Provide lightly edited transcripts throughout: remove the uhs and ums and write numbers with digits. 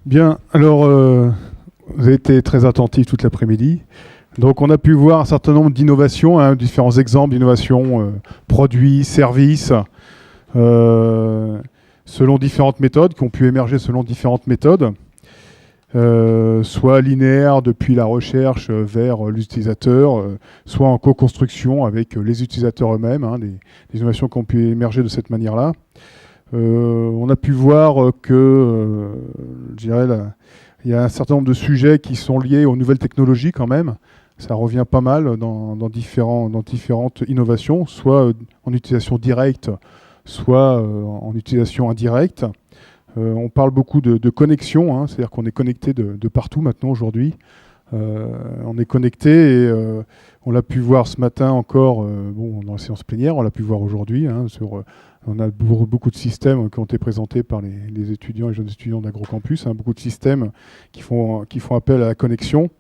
Bien, alors vous avez été très attentifs toute l'après-midi. Donc on a pu voir un certain nombre d'innovations, différents exemples d'innovations, produits, services, selon différentes méthodes, qui ont pu émerger selon différentes méthodes, soit linéaires depuis la recherche vers l'utilisateur, soit en co-construction avec les utilisateurs eux-mêmes, des innovations qui ont pu émerger de cette manière-là. On a pu voir que, je dirais, il y a un certain nombre de sujets qui sont liés aux nouvelles technologies quand même. Ça revient pas mal dans différentes innovations, soit en utilisation directe, soit en utilisation indirecte. On parle beaucoup de connexion, c'est-à-dire qu'on est connecté de partout maintenant aujourd'hui. On est connecté et on l'a pu voir ce matin encore dans la séance plénière, on l'a pu voir aujourd'hui. On a beaucoup de systèmes qui ont été présentés par les étudiants et les jeunes étudiants d'AgroCampus, beaucoup de systèmes qui font appel à la connexion.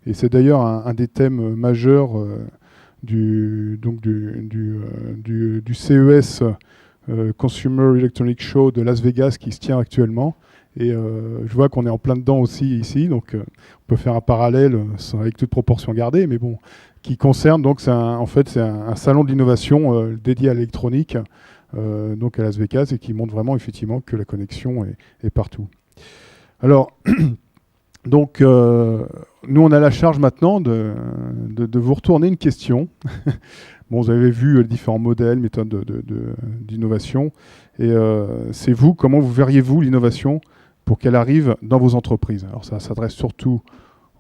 Et c'est d'ailleurs un des thèmes majeurs du CES Consumer Electronics Show de Las Vegas qui se tient actuellement. Et je vois qu'on est en plein dedans aussi ici, donc on peut faire un parallèle avec toute proportion gardée, mais bon, qui concerne, donc c'est un salon de l'innovation dédié à l'électronique, donc à Las Vegas, et qui montre vraiment effectivement que la connexion est partout. Alors, donc, nous on a la charge maintenant de vous retourner une question. Bon, vous avez vu les différents modèles, méthodes d'innovation, et c'est vous, comment vous verriez-vous l'innovation pour qu'elle arrive dans vos entreprises? Alors ça s'adresse surtout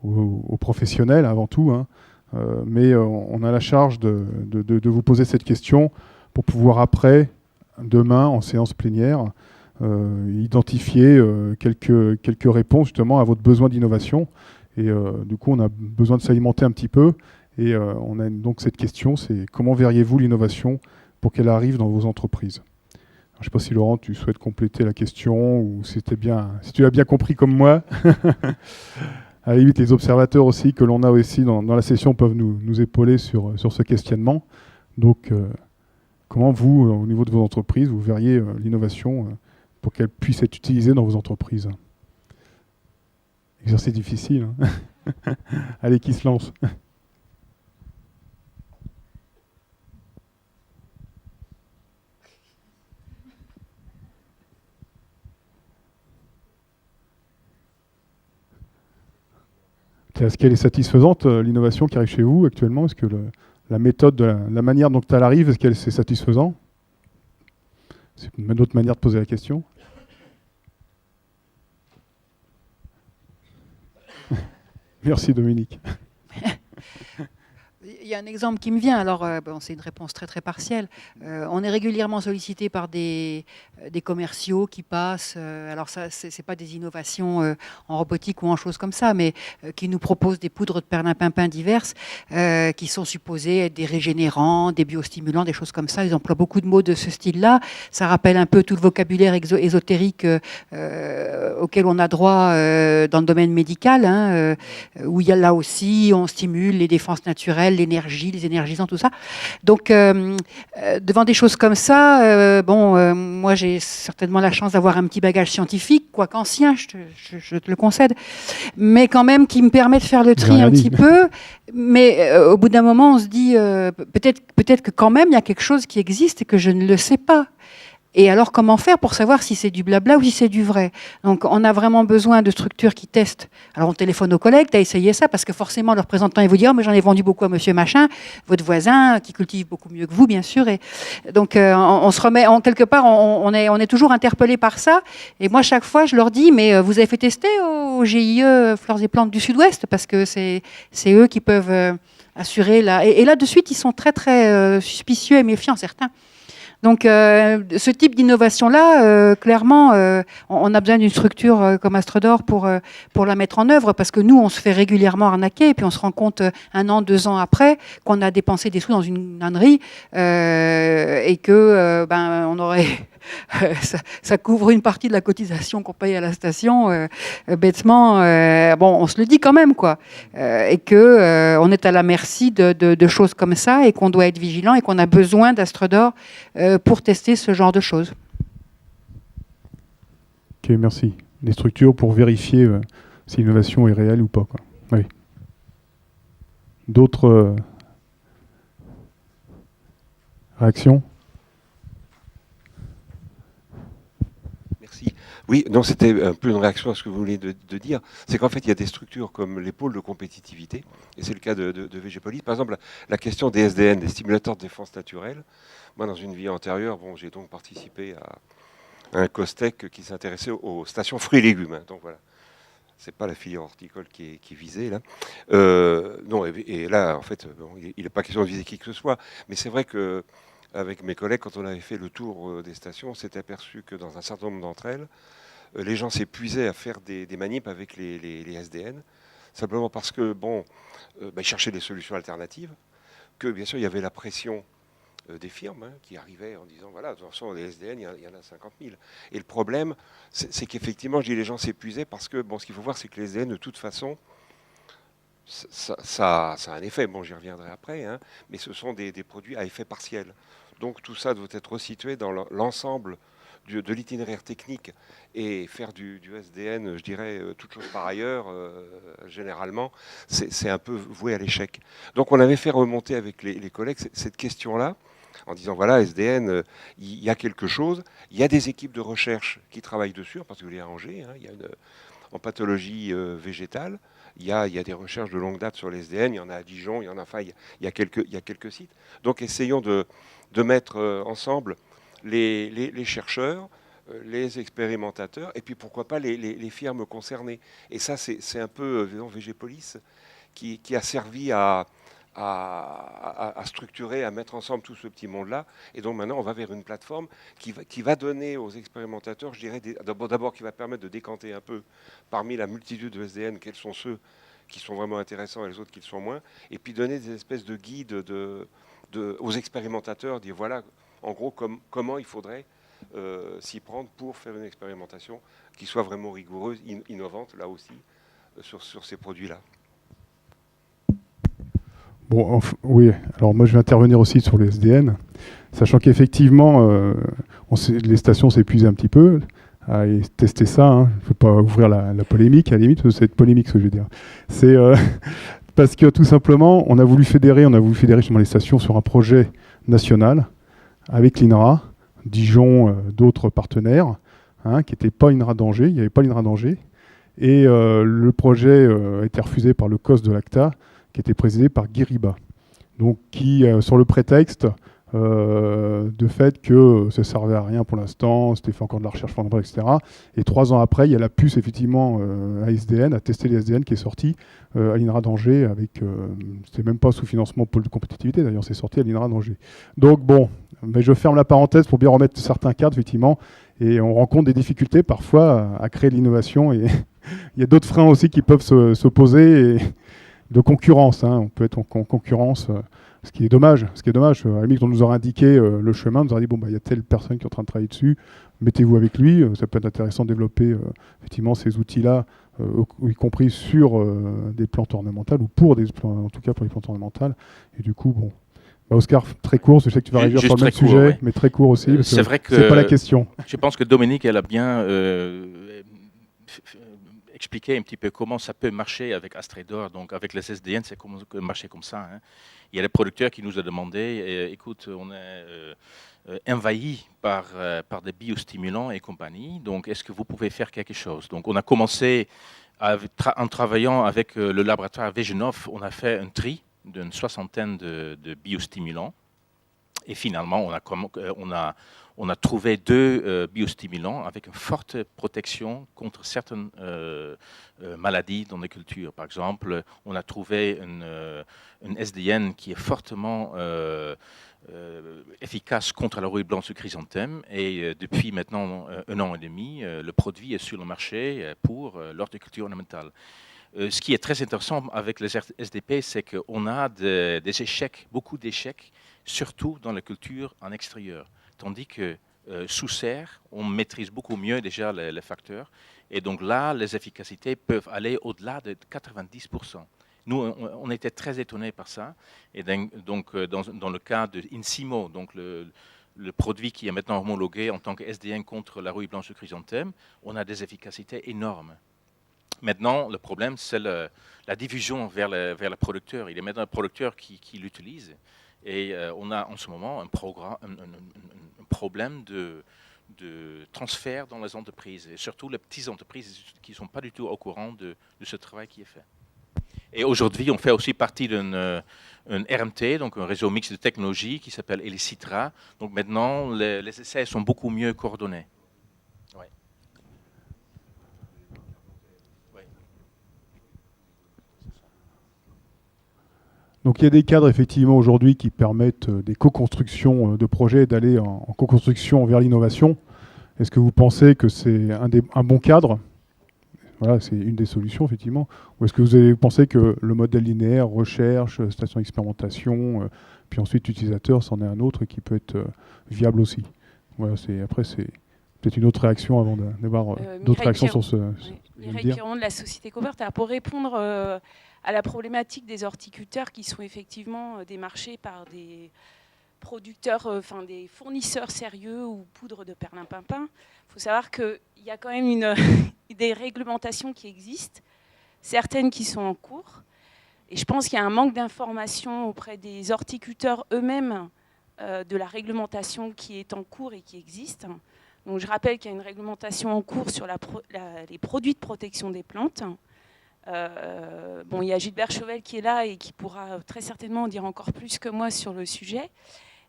aux professionnels avant tout, mais on a la charge de vous poser cette question pour pouvoir après, demain, en séance plénière, identifier quelques réponses justement à votre besoin d'innovation. Et du coup, on a besoin de s'alimenter un petit peu. Et on a donc cette question, c'est comment verriez-vous l'innovation pour qu'elle arrive dans vos entreprises? Je ne sais pas si Laurent, tu souhaites compléter la question ou si tu l'as bien compris comme moi. À la limite, les observateurs aussi que l'on a aussi dans la session peuvent nous épauler sur ce questionnement. Donc, comment vous, au niveau de vos entreprises, vous verriez l'innovation pour qu'elle puisse être utilisée dans vos entreprises? Exercice difficile. Allez, qui se lance? Est-ce qu'elle est satisfaisante, l'innovation qui arrive chez vous actuellement? Est-ce que la méthode, la manière dont elle arrive, est-ce qu'elle c'est satisfaisant? C'est une autre manière de poser la question. Merci Dominique. Il y a un exemple qui me vient, alors c'est une réponse très très partielle. On est régulièrement sollicité par des commerciaux qui passent, alors ça c'est pas des innovations en robotique ou en choses comme ça, mais qui nous proposent des poudres de perlimpinpin diverses qui sont supposées être des régénérants, des biostimulants, des choses comme ça. Ils emploient beaucoup de mots de ce style-là. Ça rappelle un peu tout le vocabulaire ésotérique auquel on a droit dans le domaine médical, où il y a là aussi, on stimule les défenses naturelles, l'énergie, les énergisants, tout ça. Donc, devant des choses comme ça, moi, j'ai certainement la chance d'avoir un petit bagage scientifique, quoique ancien, je te le concède, mais quand même qui me permet de faire le tri un petit peu. Mais au bout d'un moment, on se dit, peut-être que quand même, il y a quelque chose qui existe et que je ne le sais pas. Et alors, comment faire pour savoir si c'est du blabla ou si c'est du vrai? Donc, on a vraiment besoin de structures qui testent. Alors, on téléphone aux collègues, t'as essayé ça? Parce que forcément, le représentant, il vous dit, oh, mais j'en ai vendu beaucoup à monsieur machin, votre voisin, qui cultive beaucoup mieux que vous, bien sûr. Et donc, on se remet, quelque part, on est toujours interpellé par ça. Et moi, chaque fois, je leur dis, mais vous avez fait tester au GIE Fleurs et Plantes du Sud-Ouest? Parce que c'est eux qui peuvent assurer la... Et là, de suite, ils sont très, très suspicieux et méfiants, certains. Donc, ce type d'innovation-là, clairement, on a besoin d'une structure comme Astrodor pour la mettre en œuvre, parce que nous, on se fait régulièrement arnaquer, et puis on se rend compte 1 an, 2 ans après qu'on a dépensé des sous dans une ânerie, et que on aurait... ça couvre une partie de la cotisation qu'on paye à la station, bêtement. On se le dit quand même, quoi. Et qu'on est à la merci de choses comme ça, et qu'on doit être vigilant, et qu'on a besoin d'Astrodor pour tester ce genre de choses. Ok, merci. des structures pour vérifier si l'innovation est réelle ou pas, quoi. Oui. D'autres réactions? Merci. Oui, non, c'était un peu une réaction à ce que vous venez de dire. C'est qu'en fait, il y a des structures comme les pôles de compétitivité, et c'est le cas de VGPolis. Par exemple, la question des SDN, des stimulateurs de défense naturelle. Moi, dans une vie antérieure, bon, j'ai donc participé à un COSTEC qui s'intéressait aux stations fruits et légumes. Hein. Donc voilà, c'est pas la filière horticole qui est visée là. Non, et là, en fait, bon, il n'est pas question de viser qui que ce soit, mais c'est vrai que avec mes collègues, quand on avait fait le tour des stations, on s'était aperçu que dans un certain nombre d'entre elles, les gens s'épuisaient à faire des manips avec les SDN, simplement parce que, bon, ils cherchaient des solutions alternatives, que bien sûr, il y avait la pression des firmes hein, qui arrivaient en disant, voilà, de toute façon, les SDN, il y en a 50 000. Et le problème, c'est qu'effectivement, je dis, les gens s'épuisaient parce que, bon, ce qu'il faut voir, c'est que les SDN, de toute façon, ça a un effet, bon, j'y reviendrai après, hein, mais ce sont des produits à effet partiel. Donc tout ça doit être resitué dans l'ensemble de l'itinéraire technique et faire du SDN, je dirais, toute chose par ailleurs, généralement, c'est un peu voué à l'échec. Donc on avait fait remonter avec les collègues cette question-là, en disant, voilà, SDN, il y a quelque chose, il y a des équipes de recherche qui travaillent dessus, en particulier à Angers, hein, il y a en pathologie végétale, il y a des recherches de longue date sur les SDN, il y en a à Dijon, il y en a, enfin, il y a quelques sites. Donc essayons de mettre ensemble les chercheurs, les expérimentateurs, et puis pourquoi pas les firmes concernées. Et ça, c'est un peu VGPolis qui a servi à structurer, à mettre ensemble tout ce petit monde-là. Et donc maintenant, on va vers une plateforme qui va donner aux expérimentateurs, je dirais, d'abord qui va permettre de décanter un peu parmi la multitude de SDN, quels sont ceux qui sont vraiment intéressants et les autres qui le sont moins, et puis donner des espèces de guides aux expérimentateurs, dire voilà, en gros, comment il faudrait s'y prendre pour faire une expérimentation qui soit vraiment rigoureuse, innovante, là aussi, sur ces produits-là. Bon, oui, alors moi je vais intervenir aussi sur les SDN, sachant qu'effectivement, les stations s'épuisent un petit peu à tester ça. Hein. Je ne veux pas ouvrir la polémique, à la limite, c'est polémique ce que je veux dire. C'est parce que tout simplement, on a voulu fédérer justement les stations sur un projet national avec l'INRA, Dijon, d'autres partenaires, hein, qui n'étaient pas INRA d'Angers, il n'y avait pas l'INRA d'Angers. Et le projet a été refusé par le COS de l'ACTA, qui était présidé par Guy Ribat. Donc qui, sur le prétexte de fait que ça ne servait à rien pour l'instant, c'était fait encore de la recherche fondamentale, etc. Et 3 ans après, il y a la puce, effectivement, ASDN, à tester les SDN, qui est sorti à l'INRA d'Angers, avec, c'était même pas sous financement pôle de compétitivité, d'ailleurs, c'est sorti à l'INRA d'Angers. Donc bon, mais je ferme la parenthèse pour bien remettre certains cadres, effectivement, et on rencontre des difficultés parfois à créer l'innovation, et il y a d'autres freins aussi qui peuvent s'opposer, et de concurrence, hein. On peut être en concurrence, ce qui est dommage. À la limite, on nous aurait indiqué le chemin, on nous aurait dit, bon, il y a telle personne qui est en train de travailler dessus, mettez-vous avec lui, ça peut être intéressant de développer effectivement ces outils-là, y compris sur des plantes ornementales, ou en tout cas pour les plantes ornementales. Et du coup, bon, Oscar, très court, je sais que tu vas réagir sur le même sujet, ouais. Mais très court aussi, c'est vrai que c'est pas la question. Je pense que Dominique, elle a bien expliqué un petit peu comment ça peut marcher avec Astrédor, donc avec les SDN, c'est comment marcher comme ça. Hein. Il y a des producteurs qui nous ont demandé, écoute, on est envahi par des biostimulants et compagnie, donc est-ce que vous pouvez faire quelque chose? Donc on a commencé en travaillant avec le laboratoire Vegenov, on a fait un tri d'une soixantaine de biostimulants. Et finalement, on a trouvé 2 biostimulants avec une forte protection contre certaines maladies dans les cultures. Par exemple, on a trouvé une SDN qui est fortement efficace contre la rouille blanche du chrysanthème. Et depuis maintenant 1 an et demi, le produit est sur le marché pour l'horticulture ornementale. Ce qui est très intéressant avec les SDP, c'est qu'on a des échecs, beaucoup d'échecs, surtout dans la culture en extérieur. Tandis que sous serre, on maîtrise beaucoup mieux déjà les facteurs. Et donc là, les efficacités peuvent aller au-delà de 90%. Nous, on était très étonnés par ça. Et donc, dans le cas de Insimo, donc le produit qui est maintenant homologué en tant que SDN contre la rouille blanche de chrysanthème, on a des efficacités énormes. Maintenant, le problème, c'est la diffusion vers le producteur. Il est maintenant le producteur qui l'utilise. Et on a en ce moment un problème de transfert dans les entreprises, et surtout les petites entreprises qui ne sont pas du tout au courant de ce travail qui est fait. Et aujourd'hui, on fait aussi partie d'un RMT, donc un réseau mixte de technologies qui s'appelle Elicitra. Donc maintenant, les essais sont beaucoup mieux coordonnés. Ouais. Ouais. Donc il y a des cadres effectivement aujourd'hui qui permettent des co-constructions de projets, d'aller en co-construction vers l'innovation. Est-ce que vous pensez que c'est un bon cadre ? Voilà, c'est une des solutions, effectivement. Ou est-ce que vous pensez que le modèle linéaire, recherche, station d'expérimentation, puis ensuite utilisateur, c'en est un autre qui peut être viable aussi? Voilà, après, c'est peut-être une autre réaction avant d'avoir d'autres réactions sur ce... Mireille Piron de la société Covert. Pour répondre à la problématique des horticulteurs qui sont effectivement démarchés par des producteurs, des fournisseurs sérieux ou poudre de perlimpinpin, il faut savoir qu'il y a quand même des réglementations qui existent, certaines qui sont en cours. Et je pense qu'il y a un manque d'information auprès des horticulteurs eux-mêmes de la réglementation qui est en cours et qui existe. Donc je rappelle qu'il y a une réglementation en cours sur les produits de protection des plantes. Il y a Gilbert Chauvel qui est là et qui pourra très certainement en dire encore plus que moi sur le sujet.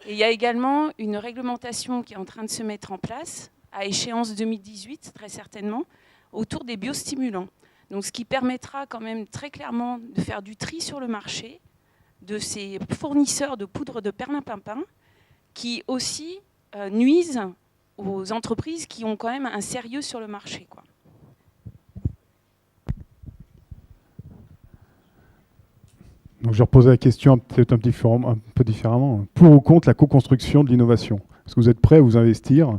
Et il y a également une réglementation qui est en train de se mettre en place, à échéance 2018 très certainement, autour des biostimulants. Donc, ce qui permettra quand même très clairement de faire du tri sur le marché de ces fournisseurs de poudre de perlimpinpin qui aussi nuisent aux entreprises qui ont quand même un sérieux sur le marché, quoi. Donc, je vais reposer la question peut-être un peu différemment. Pour ou contre la co-construction de l'innovation? Est-ce que vous êtes prêt à vous investir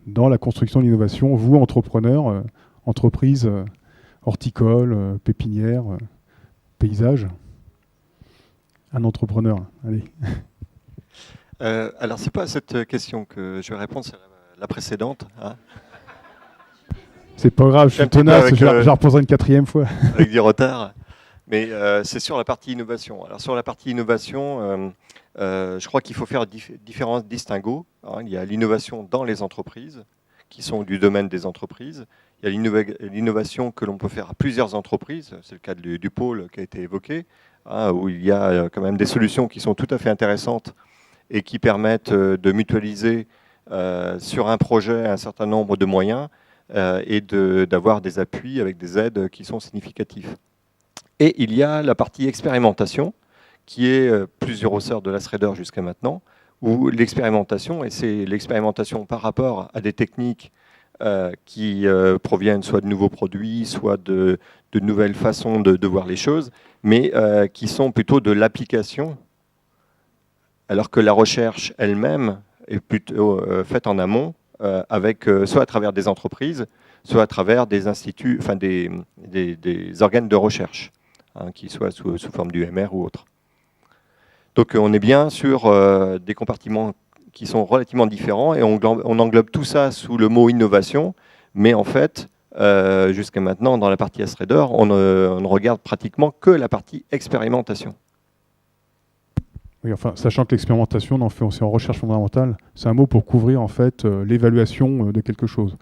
dans la construction de l'innovation, vous, entrepreneurs, entreprises horticoles, pépinières, paysages? Un entrepreneur, allez. Alors, c'est pas à cette question que je vais répondre, c'est la précédente. Hein. C'est pas grave, je suis tenace, je la reposerai une 4e fois. Avec du retard. Mais c'est sur la partie innovation. Alors, sur la partie innovation, je crois qu'il faut faire différents distinguos. Hein. Il y a l'innovation dans les entreprises, qui sont du domaine des entreprises. Il y a l'innovation que l'on peut faire à plusieurs entreprises. C'est le cas du pôle qui a été évoqué, hein, où il y a quand même des solutions qui sont tout à fait intéressantes et qui permettent de mutualiser sur un projet un certain nombre de moyens et d'avoir des appuis avec des aides qui sont significatifs. Et il y a la partie expérimentation, qui est plusieurs ressort de la Schrader jusqu'à maintenant, où l'expérimentation, et c'est l'expérimentation par rapport à des techniques qui proviennent soit de nouveaux produits, soit de nouvelles façons de voir les choses, mais qui sont plutôt de l'application, alors que la recherche elle-même est plutôt faite en amont, avec soit à travers des entreprises, soit à travers des instituts, enfin des organes de recherche, hein, qui soient sous forme d'UMR ou autre. Donc on est bien sur des compartiments qui sont relativement différents et on englobe tout ça sous le mot innovation, mais en fait, jusqu'à maintenant, dans la partie Schrader, on ne regarde pratiquement que la partie expérimentation. Oui, enfin, sachant que l'expérimentation, on en fait aussi en recherche fondamentale, c'est un mot pour couvrir en fait l'évaluation de quelque chose.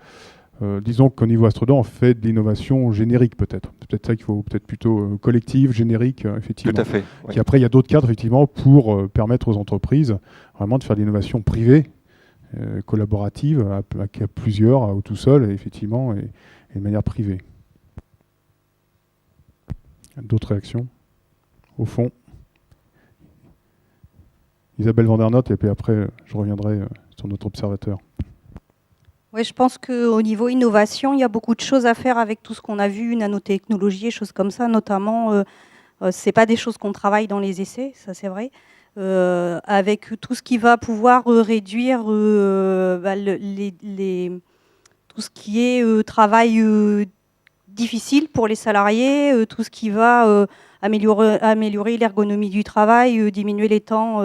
Disons qu'au niveau Schrader, on fait de l'innovation générique peut-être. C'est peut-être ça qu'il faut, peut-être plutôt collective, générique, effectivement. Tout à fait. Oui. Et après, il y a d'autres cadres, effectivement, pour permettre aux entreprises vraiment de faire de l'innovation privée, collaborative, à plusieurs, ou tout seul, effectivement, et de manière privée. D'autres réactions? Au fond. Isabelle Vandernoot, et puis après, je reviendrai sur notre observateur. Oui, je pense qu'au niveau innovation, il y a beaucoup de choses à faire avec tout ce qu'on a vu, nanotechnologie et choses comme ça. Notamment, ce n'est pas des choses qu'on travaille dans les essais, ça c'est vrai. Avec tout ce qui va pouvoir réduire tout ce qui est travail difficile pour les salariés, tout ce qui va améliorer l'ergonomie du travail, diminuer les temps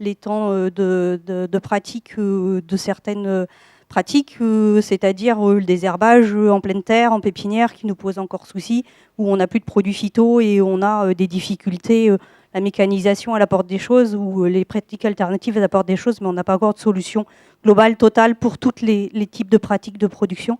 les temps de pratique de certaines pratiques, c'est-à-dire le désherbage en pleine terre, en pépinière, qui nous pose encore souci, où on n'a plus de produits phyto et on a des difficultés. La mécanisation, elle apporte des choses, ou les pratiques alternatives, elles apportent des choses, mais on n'a pas encore de solution globale, totale, pour tous les types de pratiques de production.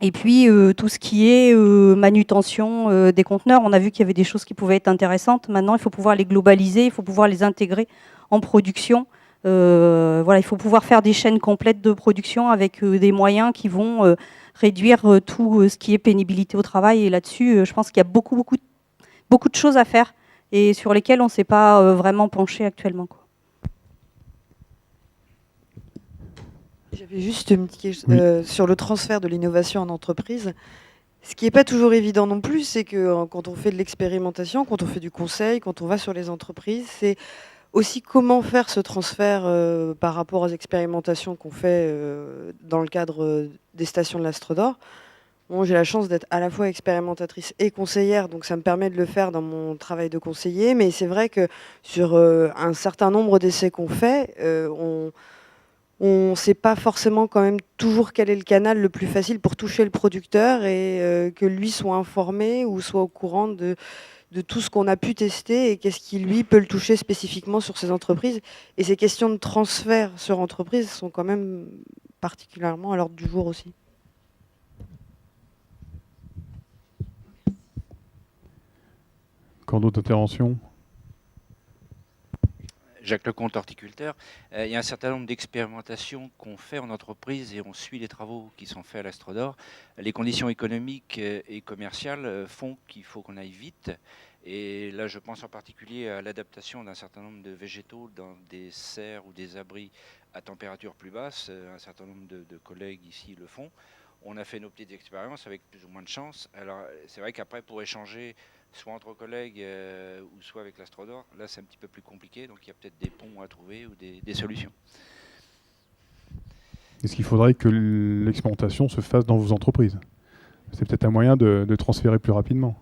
Et puis, tout ce qui est manutention des conteneurs, on a vu qu'il y avait des choses qui pouvaient être intéressantes. Maintenant, il faut pouvoir les globaliser, il faut pouvoir les intégrer en production. Voilà, il faut pouvoir faire des chaînes complètes de production avec des moyens qui vont réduire tout ce qui est pénibilité au travail. Et là-dessus, je pense qu'il y a beaucoup de choses à faire et sur lesquelles on ne s'est pas vraiment penché actuellement, quoi. J'avais juste une petite question sur le transfert de l'innovation en entreprise. Ce qui n'est pas toujours évident non plus, c'est que quand on fait de l'expérimentation, quand on fait du conseil, quand on va sur les entreprises, c'est aussi comment faire ce transfert par rapport aux expérimentations qu'on fait dans le cadre des stations de l'Astrodor. Bon, j'ai la chance d'être à la fois expérimentatrice et conseillère, donc ça me permet de le faire dans mon travail de conseiller, mais c'est vrai que sur un certain nombre d'essais qu'on fait, on ne sait pas forcément quand même toujours quel est le canal le plus facile pour toucher le producteur et que lui soit informé ou soit au courant de tout ce qu'on a pu tester et qu'est-ce qui, lui, peut le toucher spécifiquement sur ces entreprises. Et ces questions de transfert sur entreprise sont quand même particulièrement à l'ordre du jour aussi. Encore d'autres interventions? Jacques Lecomte, horticulteur. Il y a un certain nombre d'expérimentations qu'on fait en entreprise et on suit les travaux qui sont faits à l'Astrodor. Les conditions économiques et commerciales font qu'il faut qu'on aille vite. Et là, je pense en particulier à l'adaptation d'un certain nombre de végétaux dans des serres ou des abris à température plus basse. Un certain nombre de collègues ici le font. On a fait nos petites expériences avec plus ou moins de chance. Alors, c'est vrai qu'après, pour échanger soit entre collègues ou soit avec l'Astrodor, là c'est un petit peu plus compliqué, donc il y a peut-être des ponts à trouver ou des solutions. Est-ce qu'il faudrait que l'expérimentation se fasse dans vos entreprises? C'est peut-être un moyen de transférer plus rapidement.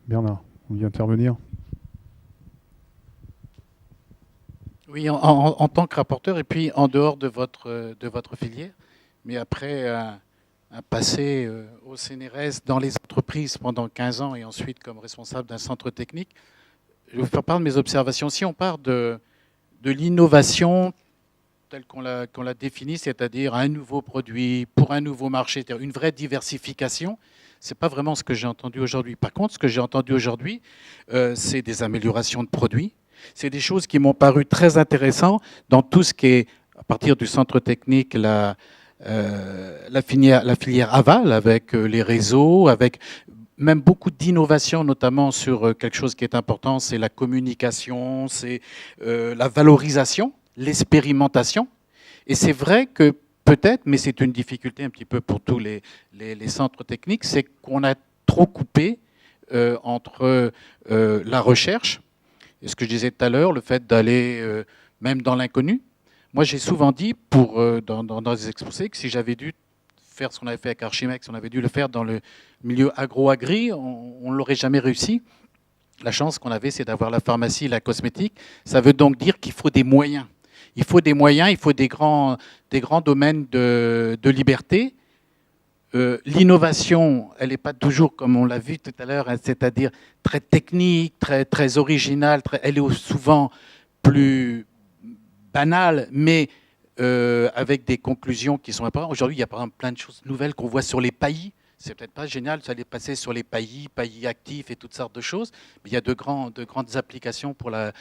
Bernard, vous voulez intervenir? Oui, en tant que rapporteur et puis en dehors de votre filière, mais après un passé au CNRS dans les entreprises pendant 15 ans et ensuite comme responsable d'un centre technique, je vais vous faire part de mes observations. Si on part de l'innovation telle qu'on l'a définie, c'est-à-dire un nouveau produit pour un nouveau marché, c'est-à-dire une vraie diversification, ce n'est pas vraiment ce que j'ai entendu aujourd'hui. Par contre, ce que j'ai entendu aujourd'hui, c'est des améliorations de produits. C'est des choses qui m'ont paru très intéressantes dans tout ce qui est, à partir du centre technique, la filière aval, avec les réseaux, avec même beaucoup d'innovations, notamment sur quelque chose qui est important, c'est la communication, c'est la valorisation, l'expérimentation. Et c'est vrai que peut-être, mais c'est une difficulté un petit peu pour tous les centres techniques, c'est qu'on a trop coupé entre la recherche, et ce que je disais tout à l'heure, le fait d'aller même dans l'inconnu. Moi, j'ai souvent dit, dans des exposés, que si j'avais dû faire ce qu'on avait fait avec Archimex, on avait dû le faire dans le milieu agro-agri, on ne l'aurait jamais réussi. La chance qu'on avait, c'est d'avoir la pharmacie et la cosmétique. Ça veut donc dire qu'il faut des moyens. Il faut des moyens, il faut des grands domaines de liberté. L'innovation, elle n'est pas toujours, comme on l'a vu tout à l'heure, hein, c'est-à-dire très technique, très originale, elle est souvent plus banale, mais avec des conclusions qui sont importantes. Aujourd'hui, il y a par exemple plein de choses nouvelles qu'on voit sur les paillis. C'est peut-être pas génial, ça allait passer sur les paillis actifs et toutes sortes de choses, mais il y a de grandes applications pour la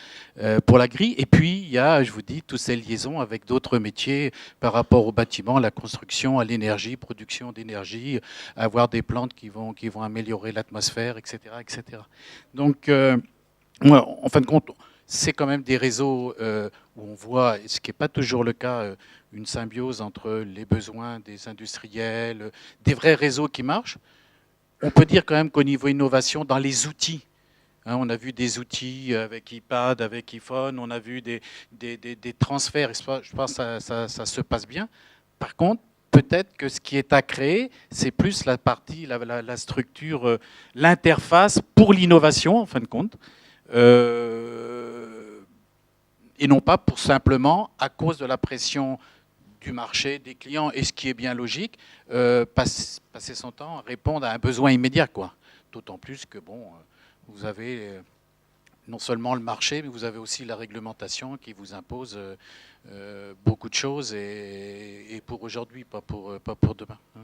grille. Et puis, il y a, je vous dis, toutes ces liaisons avec d'autres métiers par rapport au bâtiment, à la construction, à l'énergie, production d'énergie, avoir des plantes qui vont améliorer l'atmosphère, etc., etc. Donc, en fin de compte, c'est quand même des réseaux où on voit, ce qui n'est pas toujours le cas, une symbiose entre les besoins des industriels, des vrais réseaux qui marchent. On peut dire quand même qu'au niveau innovation, dans les outils, hein, on a vu des outils avec iPad, avec iPhone, on a vu des transferts, je pense que ça se passe bien. Par contre, peut-être que ce qui est à créer, c'est plus la partie, la structure, l'interface pour l'innovation, en fin de compte, et non pas pour simplement, à cause de la pression du marché, des clients, et ce qui est bien logique, passer son temps à répondre à un besoin immédiat, quoi. D'autant plus que, bon, vous avez non seulement le marché, mais vous avez aussi la réglementation qui vous impose beaucoup de choses, et pour aujourd'hui, pas pour demain. Hein.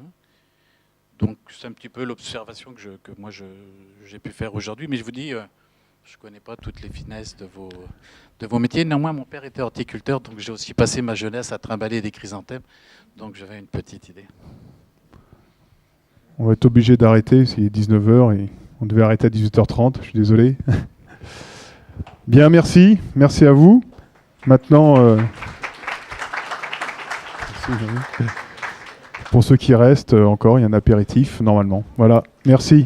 Donc c'est un petit peu l'observation que moi j'ai pu faire aujourd'hui, mais je vous dis, je ne connais pas toutes les finesses de vos métiers. Néanmoins, mon père était horticulteur, donc j'ai aussi passé ma jeunesse à trimballer des chrysanthèmes, donc j'avais une petite idée. On va être obligé d'arrêter, c'est 19h et on devait arrêter à 18h30, je suis désolé. Bien, merci. Merci à vous. Maintenant, pour ceux qui restent encore, il y a un apéritif normalement. Voilà, merci.